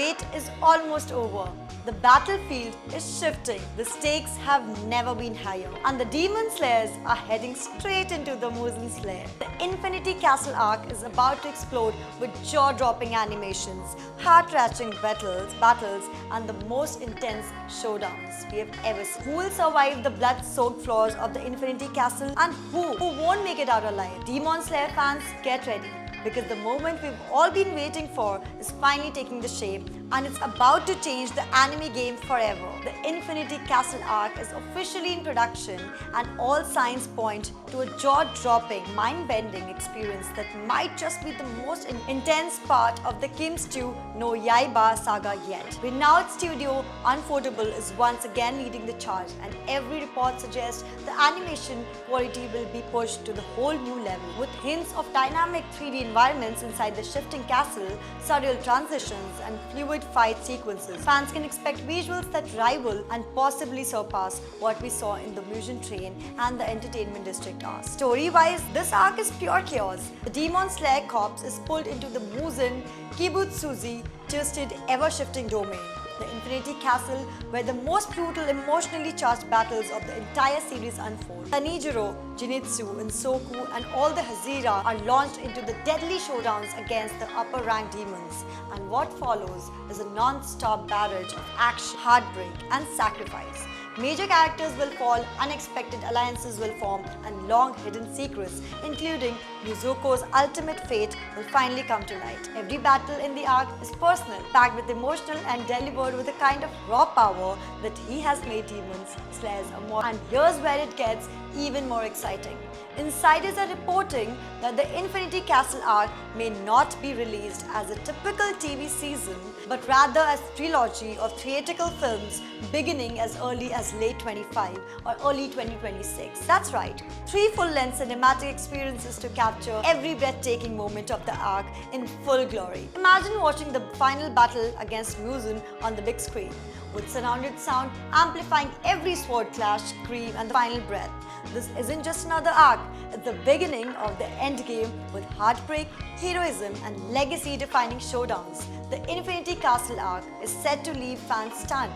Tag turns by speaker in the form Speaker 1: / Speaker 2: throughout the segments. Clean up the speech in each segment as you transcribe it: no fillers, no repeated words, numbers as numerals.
Speaker 1: wait is almost over. The battlefield is shifting. The stakes have never been higher. And the Demon Slayers are heading straight into the Muzan's lair. The Infinity Castle arc is about to explode with jaw-dropping animations, heart-wrenching battles, and the most intense showdowns we have ever seen. Who will survive the blood-soaked floors of the Infinity Castle and who won't make it out alive? Demon Slayer fans, get ready, because the moment we've all been waiting for is finally taking the shape, and it's about to change the anime game forever. The Infinity Castle arc is officially in production, and all signs point to a jaw-dropping, mind-bending experience that might just be the most intense part of the Kimetsu no Yaiba saga yet. Renowned studio Ufotable is once again leading the charge, and every report suggests the animation quality will be pushed to the whole new level, with hints of dynamic 3D environments inside the shifting castle, surreal transitions, and fluid fight sequences. Fans can expect visuals that rival and possibly surpass what we saw in the Mugen Train and the Entertainment District arc. Story-wise, this arc is pure chaos. The Demon Slayer corpse is pulled into the Muzan Kibutsuji twisted, ever-shifting domain. The Infinity Castle, where the most brutal, emotionally charged battles of the entire series unfold. Tanjiro, Zenitsu, and Soku and all the Hazira are launched into the deadly showdowns against the upper-ranked demons. And what follows is a non-stop barrage of action, heartbreak, and sacrifice. Major characters will fall, unexpected alliances will form, and long-hidden secrets, including Yuzuko's ultimate fate, will finally come to light. Every battle in the arc is personal, packed with emotional, and delivered with a kind of raw power that he has made Demon Slayers immortal. And here's where it gets even more exciting. Insiders are reporting that the Infinity Castle arc may not be released as a typical TV season, but rather as a trilogy of theatrical films beginning as early as late 25 or early 2026. That's right, 3 full-length cinematic experiences to capture every breathtaking moment of the arc in full glory. Imagine watching the final battle against Muzan on the big screen, with surrounded sound amplifying every sword clash, scream, and the final breath. This isn't just another arc, it's the beginning of the endgame with heartbreak, heroism, and legacy-defining showdowns. The Infinity Castle arc is set to leave fans stunned.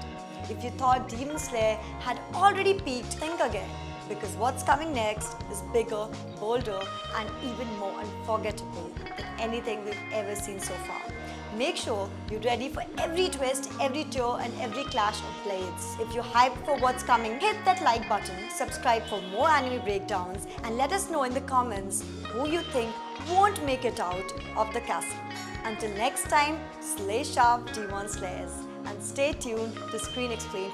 Speaker 1: If you thought Demon Slayer had already peaked, think again, because what's coming next is bigger, bolder, and even more unforgettable than anything we've ever seen so far. Make sure you're ready for every twist, every turn, and every clash of blades. If you're hyped for what's coming, hit that like button, subscribe for more anime breakdowns, and let us know in the comments who you think won't make it out of the castle. Until next time, slay sharp, Demon Slayers, and stay tuned to Screen Explained.